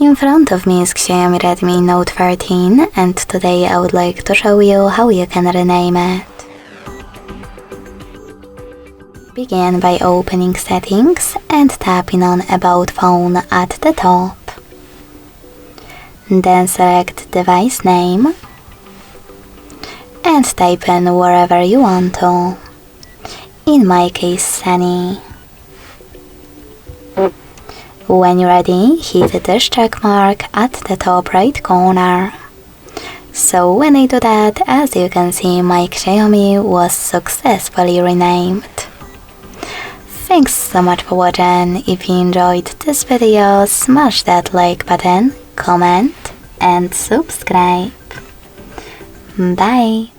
In front of me is XIAOMI Redmi Note 13 and today I would like to show you how you can rename it. Begin by opening Settings and tapping on About Phone at the top. Then select device name and type in wherever you want to. In my case, Sunny. When you're ready, hit this check mark at the top right corner. So when I do that, as you can see, my XIAOMI was successfully renamed. Thanks so much for watching. If you enjoyed this video, smash that like button, comment and subscribe. Bye!